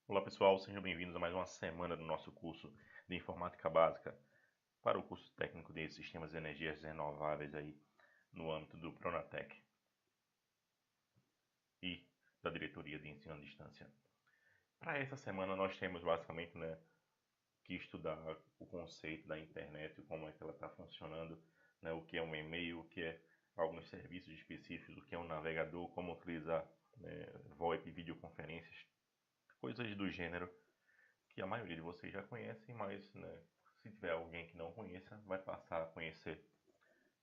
Olá pessoal, sejam bem-vindos a mais uma semana do nosso curso de Informática Básica para o curso técnico de Sistemas de Energias Renováveis aí no âmbito do Pronatec e da Diretoria de Ensino à Distância. Para essa semana nós temos basicamente que estudar o conceito da internet, como é que ela está funcionando, o que é um e-mail, o que é alguns serviços específicos, o que é um navegador, como utilizar VoIP, videoconferências, coisas do gênero que a maioria de vocês já conhecem, mas se tiver alguém que não conheça, vai passar a conhecer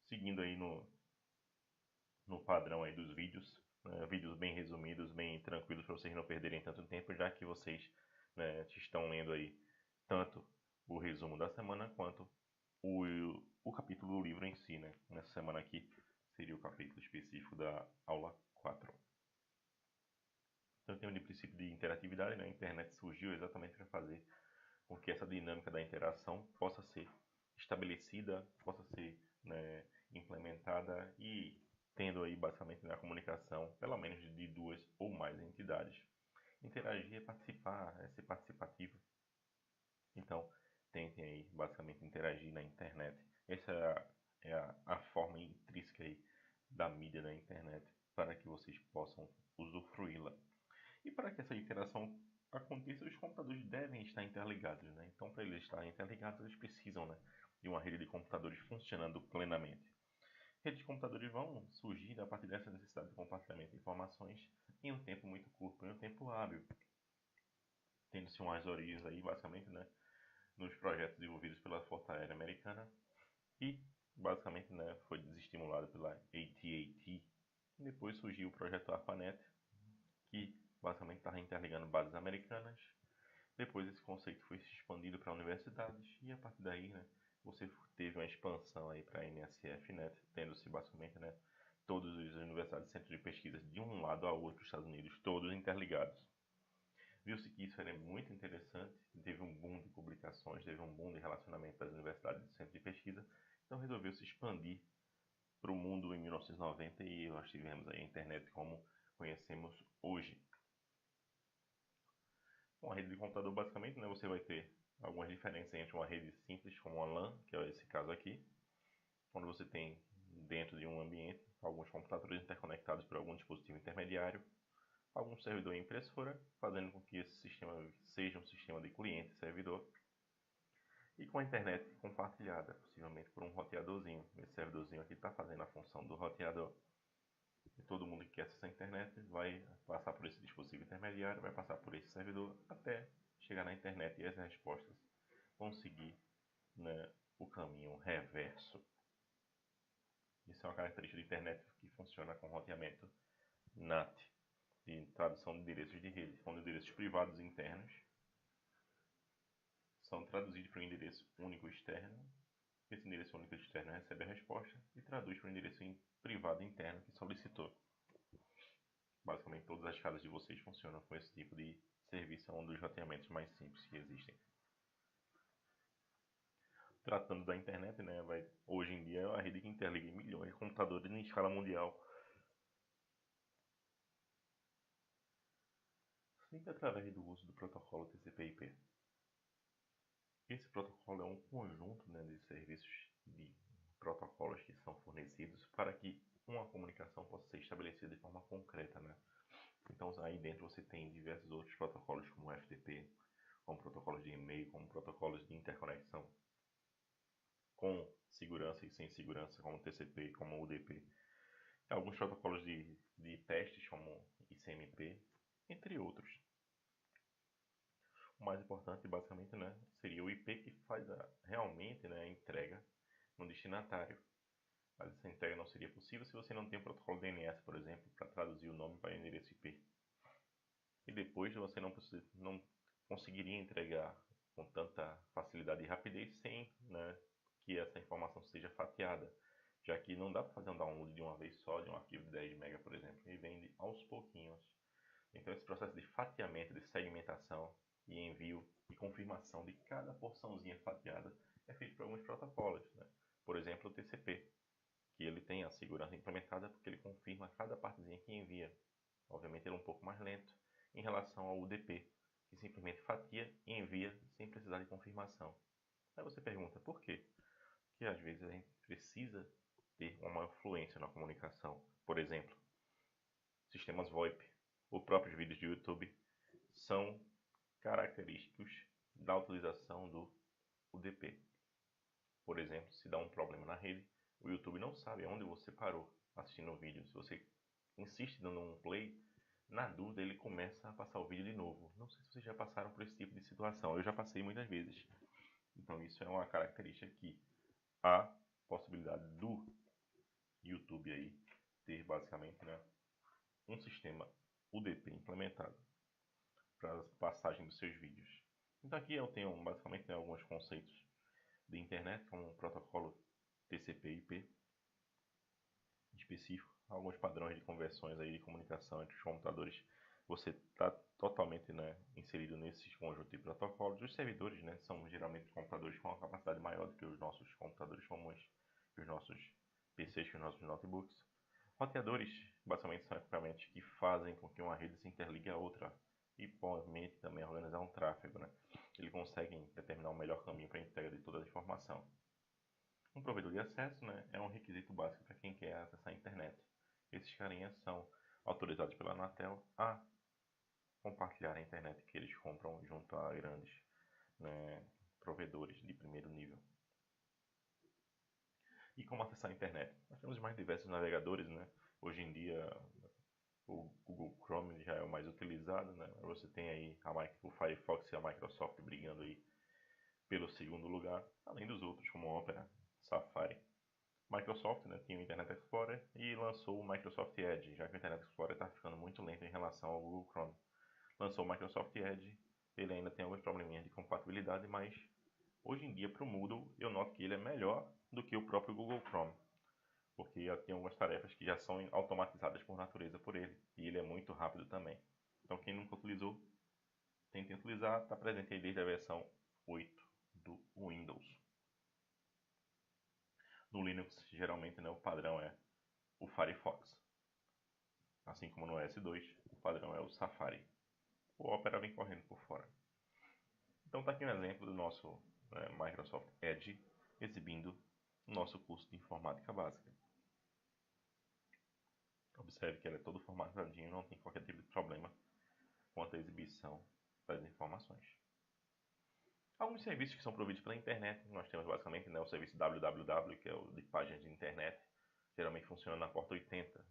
seguindo aí no padrão aí dos vídeos, vídeos bem resumidos, bem tranquilos para vocês não perderem tanto tempo, já que vocês estão lendo aí tanto o resumo da semana quanto o capítulo do livro em si, né? Nessa semana aqui seria o capítulo específico da aula 4. Então, tem um princípio de interatividade, né? A internet surgiu exatamente para fazer com que essa dinâmica da interação possa ser estabelecida, possa ser implementada e tendo aí basicamente a comunicação, pelo menos de duas ou mais entidades. Interagir é participar, é ser participativo. Então, tentem aí basicamente interagir na internet. Essa é a forma intrínseca aí da mídia da internet para que vocês possam usufruí-la. E para que essa interação aconteça, os computadores devem estar interligados, né? Então, para eles estarem interligados, eles precisam, de uma rede de computadores funcionando plenamente. Redes de computadores vão surgir a partir dessa necessidade de compartilhamento de informações em um tempo muito curto, em um tempo hábil, tendo-se umas origens aí, basicamente, nos projetos desenvolvidos pela Força Aérea Americana e, basicamente, foi desestimulado pela AT&T. Depois surgiu o projeto ARPANET, que basicamente estava interligando bases americanas. Depois esse conceito foi expandido para universidades e a partir daí, você teve uma expansão aí para a NSF-Net, tendo-se basicamente, todas as universidades e centros de pesquisa de um lado ao outro dos Estados Unidos, todos interligados. Viu-se que isso era muito interessante, teve um boom de publicações, teve um boom de relacionamento das universidades e centros de pesquisa, então resolveu se expandir para o mundo em 1990 e nós tivemos aí a internet como conhecemos hoje. Uma rede de computador, basicamente, você vai ter algumas diferenças entre uma rede simples, como uma LAN, que é esse caso aqui, onde você tem dentro de um ambiente alguns computadores interconectados por algum dispositivo intermediário, algum servidor e impressora, fazendo com que esse sistema seja um sistema de cliente e servidor, e com a internet compartilhada, possivelmente por um roteadorzinho. Esse servidorzinho aqui está fazendo a função do roteador. E todo mundo que quer acessar a internet vai passar por esse dispositivo intermediário, vai passar por esse servidor até chegar na internet e as respostas vão seguir o caminho reverso. Isso é uma característica da internet que funciona com roteamento NAT, de tradução de endereços de rede, onde endereços privados internos são traduzidos para um endereço único externo. Esse endereço único externo recebe a resposta e traduz para o endereço privado interno que solicitou. Basicamente todas as casas de vocês funcionam com esse tipo de serviço, é um dos roteamentos mais simples que existem. Tratando da internet, hoje em dia é uma rede que interliga milhões de computadores em escala mundial, sempre através do uso do protocolo TCP/IP. Esse protocolo é um conjunto de serviços de protocolos que são fornecidos para que uma comunicação possa ser estabelecida de forma concreta. Então aí dentro você tem diversos outros protocolos como o FTP, como protocolos de e-mail, como protocolos de interconexão com segurança e sem segurança, como o TCP, como o UDP. Alguns protocolos de testes, como ICMP, entre outros. O mais importante, basicamente, seria o IP que faz realmente a entrega no destinatário. Mas essa entrega não seria possível se você não tem um protocolo DNS, por exemplo, para traduzir o nome para o endereço IP. E depois você não conseguiria entregar com tanta facilidade e rapidez sem que essa informação seja fatiada, já que não dá para fazer um download de uma vez só de um arquivo de 10 MB, por exemplo, e vem aos pouquinhos. Então esse processo de fatiamento, de segmentação e envio e confirmação de cada porçãozinha fatiada é feito por alguns protocolos. Por exemplo, o TCP, que ele tem a segurança implementada porque ele confirma cada partezinha que envia. Obviamente ele é um pouco mais lento em relação ao UDP, que simplesmente fatia e envia sem precisar de confirmação. Aí você pergunta, por quê? Porque às vezes a gente precisa ter uma maior fluência na comunicação. Por exemplo, sistemas VoIP ou próprios vídeos de YouTube são característicos da utilização do UDP. Por exemplo, se dá um problema na rede, o YouTube não sabe onde você parou assistindo o vídeo. Se você insiste dando um play, na dúvida ele começa a passar o vídeo de novo. Não sei se vocês já passaram por esse tipo de situação, eu já passei muitas vezes. Então isso é uma característica que há possibilidade do YouTube aí ter basicamente, né, um sistema UDP implementado para a passagem dos seus vídeos. Então aqui eu tenho basicamente, né, alguns conceitos de internet, como o protocolo TCP/IP específico, alguns padrões de conversões aí de comunicação entre os computadores. Você está totalmente, né, inserido nesse conjunto de protocolos. Os servidores, né, são geralmente computadores com uma capacidade maior do que os nossos computadores comuns, os nossos PCs, os nossos notebooks. Roteadores, basicamente, são equipamentos que fazem com que uma rede se interligue a outra e permite também organizar um tráfego, né? Eles conseguem determinar o melhor caminho para a entrega de toda a informação. Um provedor de acesso, né, é um requisito básico para quem quer acessar a internet. Esses carinhas são autorizados pela Anatel a compartilhar a internet que eles compram junto a grandes, né, provedores de primeiro nível. E como acessar a internet? Nós temos mais diversos navegadores, né? Hoje em dia o Google Chrome já é o mais utilizado, né? Você tem aí o Firefox e a Microsoft brigando aí pelo segundo lugar, além dos outros como Opera, Safari. Microsoft, né, tinha o Internet Explorer e lançou o Microsoft Edge, já que o Internet Explorer está ficando muito lento em relação ao Google Chrome. Lançou o Microsoft Edge, ele ainda tem alguns probleminhas de compatibilidade, mas hoje em dia para o Moodle eu noto que ele é melhor do que o próprio Google Chrome, porque tem algumas tarefas que já são automatizadas por natureza por ele, e ele é muito rápido também. Então quem nunca utilizou, tente utilizar, está presente aí desde a versão 8 do Windows. No Linux, geralmente, né, o padrão é o Firefox. Assim como no S2, o padrão é o Safari. O Opera vem correndo por fora. Então está aqui um exemplo do nosso, né, Microsoft Edge exibindo o nosso curso de informática básica. Observe que ele é todo formatadinho, não tem qualquer tipo de problema quanto à exibição das informações. Alguns serviços que são providos pela internet, nós temos basicamente, né, o serviço www, que é o de páginas de internet, geralmente funciona na porta 80.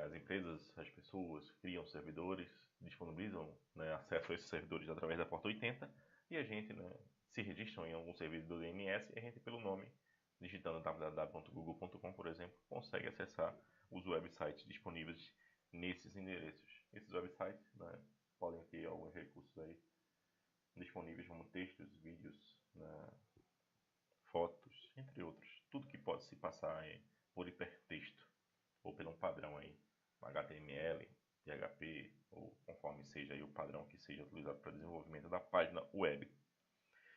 As empresas, as pessoas criam servidores, disponibilizam, né, acesso a esses servidores através da porta 80 e a gente, né, se registra em algum serviço do DNS e a gente, pelo nome, digitando www.google.com, por exemplo, consegue acessar os websites disponíveis nesses endereços. Esses websites, né, podem ter alguns recursos aí disponíveis como textos, vídeos, né, fotos, entre outros. Tudo que pode se passar por hipertexto ou pelo um padrão aí, HTML, PHP, ou conforme seja aí o padrão que seja utilizado para desenvolvimento da página web.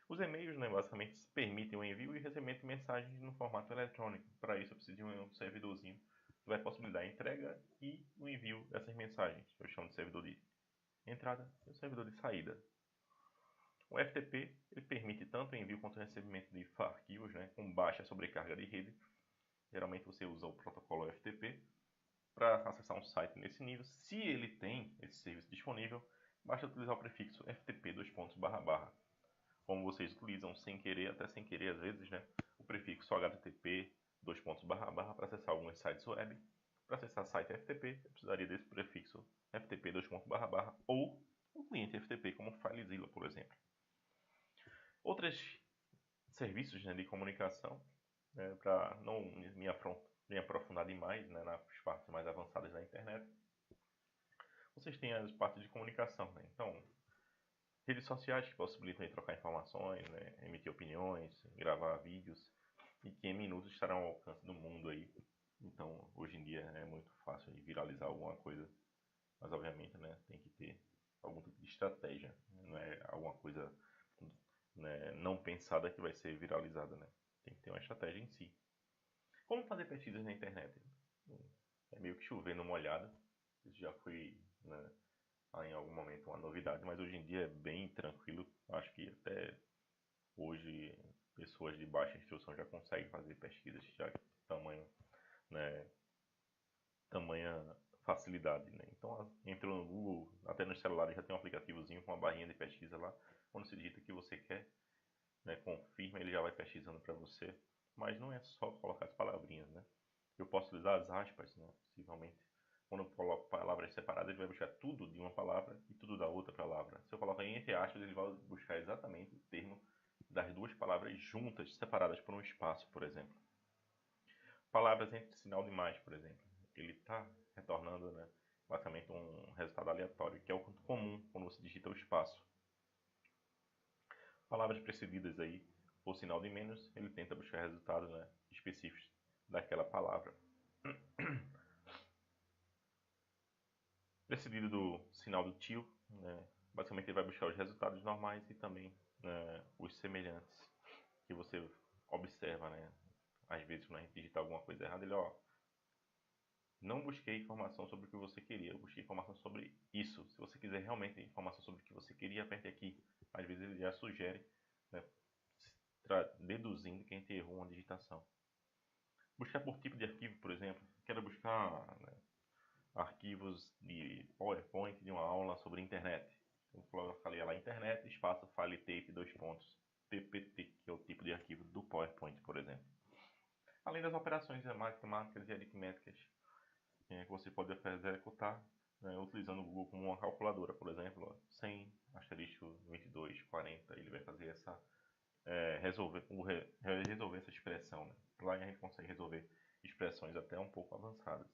Os e-mails, né, basicamente permitem o envio e recebimento de mensagens no formato eletrônico. Para isso eu preciso de um servidorzinho que vai possibilitar a entrega e o envio dessas mensagens. Eu chamo de servidor de entrada e o servidor de saída. O FTP ele permite tanto o envio quanto o recebimento de arquivos, né, com baixa sobrecarga de rede. Geralmente você usa o protocolo FTP para acessar um site nesse nível. Se ele tem esse serviço disponível, basta utilizar o prefixo FTP : como vocês utilizam sem querer, até sem querer às vezes, né, o prefixo HTTP : para acessar alguns sites web. Para acessar site FTP, eu precisaria desse prefixo FTP : ou o cliente FTP, como FileZilla, por exemplo. Outros serviços, né, de comunicação, né, para não me aprofundar demais, né, nas partes mais avançadas da internet, vocês têm as partes de comunicação, né? Então, redes sociais que possibilitam aí trocar informações, né, emitir opiniões, gravar vídeos e que em minutos estarão ao alcance do mundo aí. Então, hoje em dia é muito fácil de viralizar alguma coisa, mas obviamente, né, tem que ter algum tipo de estratégia, não é alguma coisa, né, não pensada que vai ser viralizada, né? Tem que ter uma estratégia em si. Como fazer pesquisas na internet? É meio que chover no molhado. Isso já foi, né, em algum momento uma novidade, mas hoje em dia é bem tranquilo. Acho que até hoje pessoas de baixa instrução já conseguem fazer pesquisas já que tamanho, né, tamanha facilidade, né? Então entrou no Google, até nos celulares já tem um aplicativozinho com uma barrinha de pesquisa lá, quando você digita o que você quer, né, confirma, ele já vai pesquisando para você. Mas não é só colocar as palavrinhas, né? Eu posso utilizar as aspas, né? Possivelmente. Quando eu coloco palavras separadas, ele vai buscar tudo de uma palavra e tudo da outra palavra. Se eu colocar entre aspas, ele vai buscar exatamente o termo das duas palavras juntas, separadas por um espaço, por exemplo. Palavras entre sinal de mais, por exemplo. Ele está retornando, né, basicamente um resultado aleatório, que é o comum quando você digita o espaço. Palavras precedidas aí por sinal de menos, ele tenta buscar resultados, né, específicos daquela palavra. Precedido do sinal do tio, né, basicamente ele vai buscar os resultados normais e também, né, os semelhantes que você observa, né? Às vezes quando a gente digita alguma coisa errada, ele, ó, não busquei informação sobre o que você queria, eu busquei informação sobre isso. Se você quiser realmente informação sobre o que você queria, aperte aqui. Às vezes ele já sugere, né, deduzindo que a gente errou uma digitação. Buscar por tipo de arquivo, por exemplo. Quero buscar, né, arquivos de PowerPoint de uma aula sobre internet. Eu falei lá, internet, espaço, file tape, dois pontos, TPT, que é o tipo de arquivo do PowerPoint, por exemplo. Além das operações matemáticas e aritméticas que você pode executar, né, utilizando o Google como uma calculadora, por exemplo, 100, asterisco 22, 40, ele vai fazer essa, resolver essa expressão. Né? Lá a gente consegue resolver expressões até um pouco avançadas.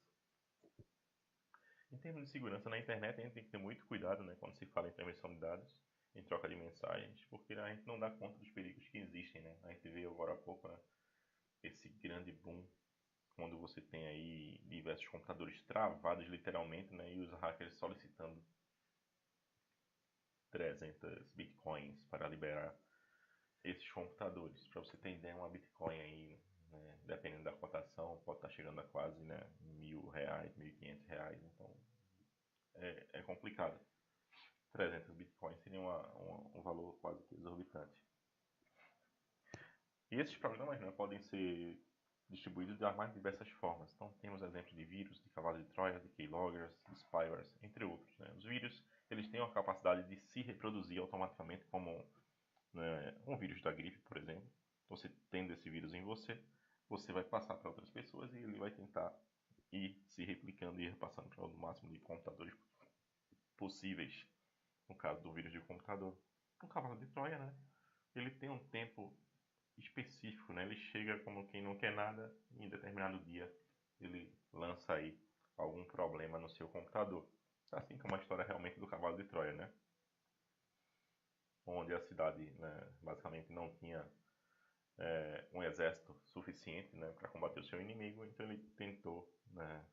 Em termos de segurança na internet, a gente tem que ter muito cuidado, né, quando se fala em transmissão de dados, em troca de mensagens, porque a gente não dá conta dos perigos que existem. Né? A gente viu agora há pouco, né, esse grande boom quando você tem aí diversos computadores travados literalmente, né, e os hackers solicitando 300 bitcoins para liberar esses computadores. Para você ter ideia, uma bitcoin aí, né, dependendo da cotação, pode estar chegando a quase, né, R$ 1.000, R$ 1.500, então é complicado. 300 bitcoins seria um valor quase que exorbitante. E esses programas, né, podem ser distribuídos das mais diversas formas. Então temos exemplos de vírus, de cavalo de Troia, de keyloggers, de spywares, entre outros. Né? Os vírus, eles têm a capacidade de se reproduzir automaticamente, como, né, um vírus da gripe, por exemplo. Você tendo esse vírus em você, você vai passar para outras pessoas e ele vai tentar ir se replicando e repassando para o máximo de computadores possíveis. No caso do vírus de computador. O cavalo de Troia, né? Ele tem um tempo específico, né? Ele chega como quem não quer nada e em determinado dia ele lança aí algum problema no seu computador. Assim como a história realmente do cavalo de Troia, né? Onde a cidade, né, basicamente não tinha um exército suficiente, né, para combater o seu inimigo, então ele tentou, né,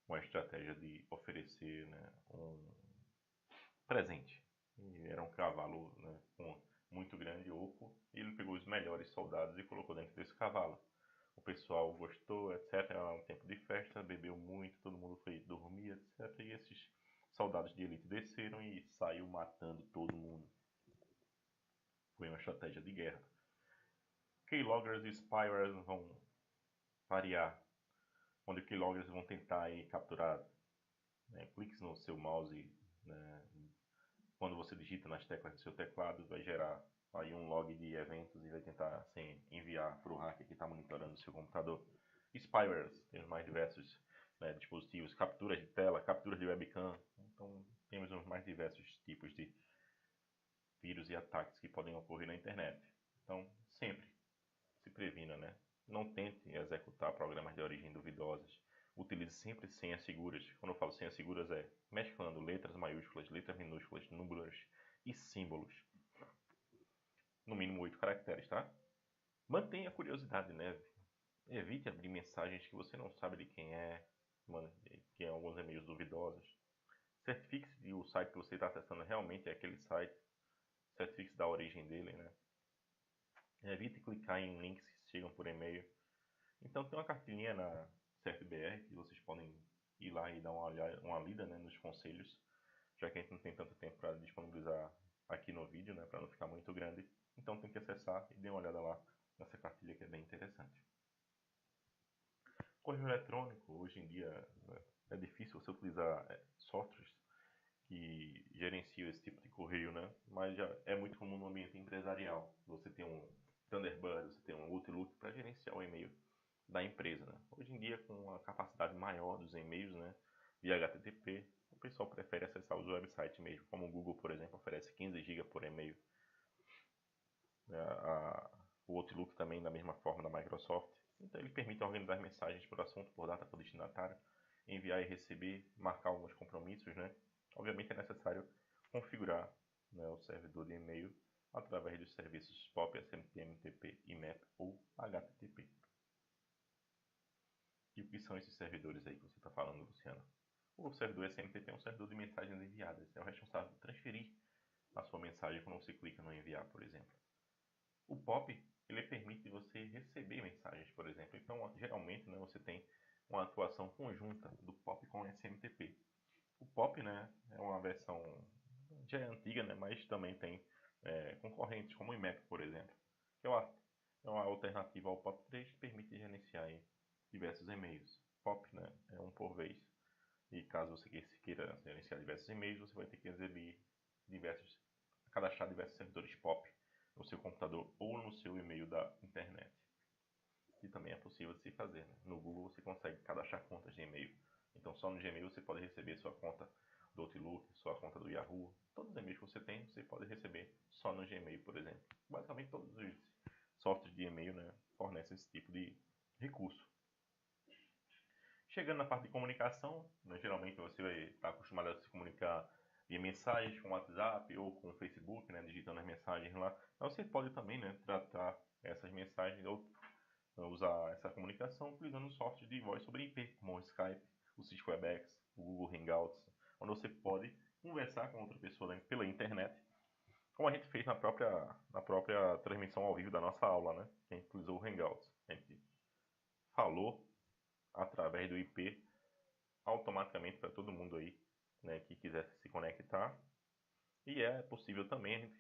uma estratégia de oferecer, né, um presente. E era um cavalo, né, muito grande, oco, e ele pegou os melhores soldados e colocou dentro desse cavalo. O pessoal gostou, etc. Era um tempo de festa, bebeu muito, todo mundo foi dormir, etc. E esses soldados de elite desceram e saiu matando todo mundo. Foi uma estratégia de guerra. Keyloggers e spywares vão variar, onde keyloggers vão tentar aí capturar, né, cliques no seu mouse, né, quando você digita nas teclas do seu teclado, vai gerar aí um log de eventos e vai tentar assim, enviar para o hacker que está monitorando o seu computador. Spywares, tem os mais diversos, né, dispositivos, capturas de tela, capturas de webcam. Então temos os mais diversos tipos de vírus e ataques que podem ocorrer na internet. Então sempre se previna, né? Não tente executar programas de origem duvidosas. Utilize sempre senhas seguras. Quando eu falo senhas seguras é mesclando letras maiúsculas, letras minúsculas, números e símbolos. No mínimo 8 caracteres, tá? Mantenha a curiosidade, né? Evite abrir mensagens que você não sabe de quem é, que é alguns e-mails duvidosos. Certifique-se de o site que você está acessando realmente é aquele site. Certifique-se da origem dele, né? Evite clicar em links que chegam por e-mail. Então tem uma cartilhinha na CFBR que vocês podem ir lá e dar uma lida, né, nos conselhos, já que a gente não tem tanto tempo para disponibilizar no vídeo, né, para não ficar muito grande. Então tem que acessar e dê uma olhada lá nessa cartilha que é bem interessante. Correio eletrônico, hoje em dia é difícil você utilizar softwares que gerenciam esse tipo de correio, né? Mas já é muito comum no ambiente empresarial. Você tem um Thunderbird, você tem um Outlook para gerenciar o e-mail da empresa, né? Hoje em dia, com a capacidade maior dos e-mails, né, via HTTP, o pessoal prefere acessar os websites mesmo, como o Google, por exemplo, oferece 15 GB por e-mail. O Outlook também, da mesma forma, da Microsoft. Então, ele permite organizar mensagens por assunto, por data, por destinatário, enviar e receber, marcar alguns compromissos, né? Obviamente, é necessário configurar, né, o servidor de e-mail através dos serviços POP, SMTP, IMAP ou HTTP. E o que são esses servidores aí que você está falando, Luciano? O servidor SMTP é um servidor de mensagens enviadas. É o responsável por transferir a sua mensagem quando você clica no enviar, por exemplo. O POP, ele permite você receber mensagens, por exemplo. Então, geralmente, né, você tem uma atuação conjunta do POP com o SMTP. O POP, né, é uma versão já é antiga, né, mas também tem concorrentes, como o IMAP, por exemplo, que é uma alternativa ao POP3 que permite gerenciar aí diversos e-mails. POP, né, é um por vez. E caso você queira gerenciar diversos e-mails, você vai ter que cadastrar diversos servidores POP no seu computador ou no seu e-mail da internet. E também é possível de se fazer, né? No Google você consegue cadastrar contas de e-mail. Então só no Gmail você pode receber sua conta do Outlook, sua conta do Yahoo. Todos os e-mails que você tem, você pode receber só no Gmail, por exemplo. Basicamente todos os softwares de e-mail, né, fornecem esse tipo de recurso. Chegando na parte de comunicação, né, geralmente você vai estar acostumado a se comunicar via mensagens com o WhatsApp ou com o Facebook, né, digitando as mensagens lá. Mas você pode também, né, tratar essas mensagens ou usar essa comunicação utilizando software de voz sobre IP, como o Skype, o Cisco Webex, o Google Hangouts, onde você pode conversar com outra pessoa pela internet, como a gente fez na própria transmissão ao vivo da nossa aula, né? Que a gente utilizou o Hangouts. A gente falou através do IP automaticamente para todo mundo aí, né, que quisesse se conectar. E é possível também a gente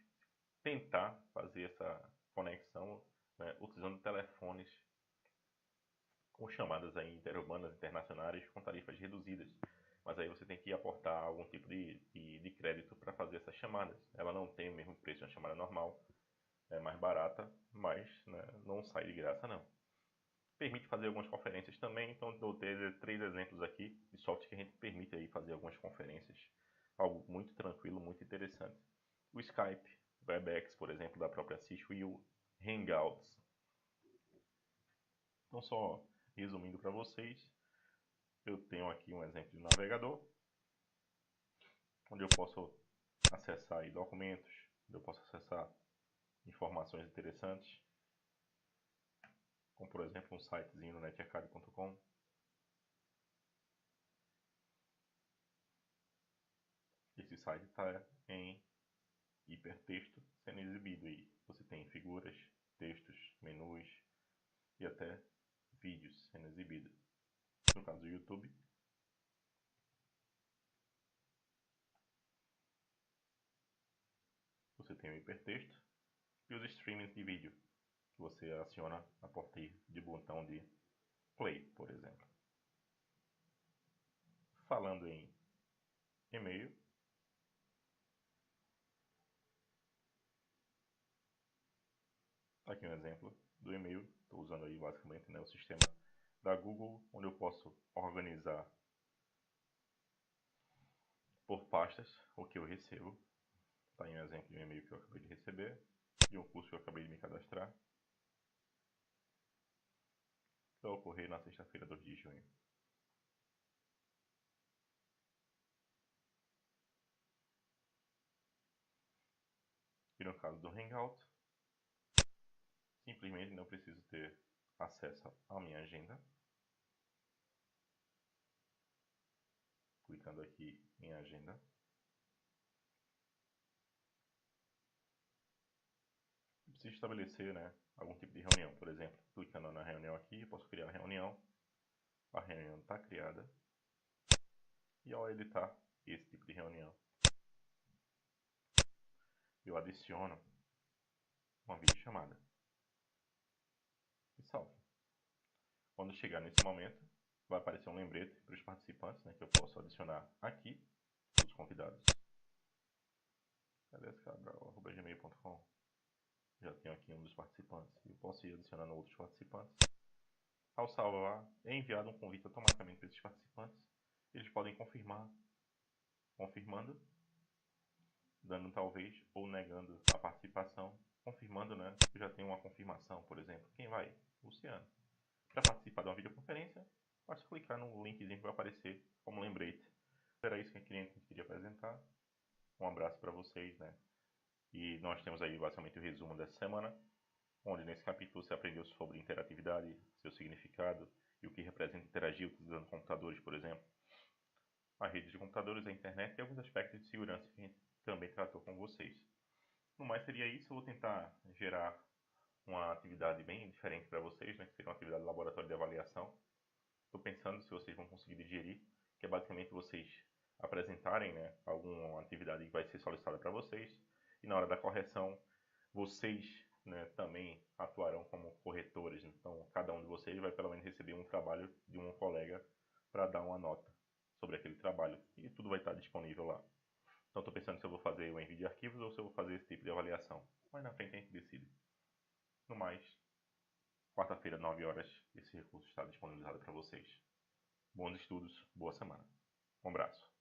tentar fazer essa conexão, né, utilizando telefones com chamadas aí interurbanas, internacionais, com tarifas reduzidas. Mas aí você tem que aportar algum tipo de crédito para fazer essas chamadas. Ela não tem o mesmo preço de uma chamada normal, é mais barata, mas, né, não sai de graça não. Permite fazer algumas conferências também, então vou ter 3 exemplos aqui de software que a gente permite aí fazer algumas conferências. Algo muito tranquilo, muito interessante. O Skype, o Webex, por exemplo, da própria Cisco, e o Hangouts. Então, só resumindo para vocês, eu tenho aqui um exemplo de navegador, onde eu posso acessar aí documentos, onde eu posso acessar informações interessantes, como por exemplo um sitezinho no netarcade.com. Esse site está em hipertexto sendo exibido aí. Você tem figuras, textos, menus e até vídeos sendo exibidos. No caso do YouTube, você tem o hipertexto e os streamings de vídeo, que você aciona a partir de botão de play, por exemplo. Falando em e-mail, aqui um exemplo do e-mail. Estou usando aí basicamente, né, o sistema da Google, onde eu posso organizar por pastas o que eu recebo. Está aí um exemplo de um e-mail que eu acabei de receber e um curso que eu acabei de me cadastrar. Vai ocorrer na sexta-feira, 2 de junho. E no caso do Hangout, simplesmente não preciso ter acesso à minha agenda. Clicando aqui em agenda. Preciso estabelecer, né, algum tipo de reunião. Por exemplo, clicando na reunião aqui, eu posso criar a reunião. A reunião está criada. E ao editar esse tipo de reunião, eu adiciono uma videochamada e salvo. Quando chegar nesse momento, vai aparecer um lembrete para os participantes, né, que eu posso adicionar aqui, os convidados. cabral@gmail.com. Já tenho aqui um dos participantes. Eu posso ir adicionando outros participantes. Ao salvar, é enviado um convite automaticamente para esses participantes. Eles podem confirmar, confirmando, dando talvez ou negando a participação, confirmando, né? Eu já tenho uma confirmação, por exemplo. Quem vai? Luciano. Para participar de uma videoconferência, basta clicar no linkzinho que vai aparecer como lembrete. Era isso que a cliente queria apresentar. Um abraço para vocês, né? E nós temos aí basicamente o resumo dessa semana, onde nesse capítulo você aprendeu sobre interatividade, seu significado e o que representa interagir utilizando computadores, por exemplo. A rede de computadores, a internet e alguns aspectos de segurança que a gente também tratou com vocês. No mais seria isso, eu vou tentar gerar uma atividade bem diferente para vocês, né, que seria uma atividade de laboratório de avaliação. Estou pensando se vocês vão conseguir digerir, que é basicamente vocês apresentarem, né, alguma atividade que vai ser solicitada para vocês, e na hora da correção, vocês, né, também atuarão como corretores. Então, cada um de vocês vai pelo menos receber um trabalho de um colega para dar uma nota sobre aquele trabalho, e tudo vai estar disponível lá. Então, estou pensando se eu vou fazer o envio de arquivos ou se eu vou fazer esse tipo de avaliação. Mas na frente a gente decide. No mais, quarta-feira, 9 horas, esse recurso está disponibilizado para vocês. Bons estudos, boa semana. Um abraço.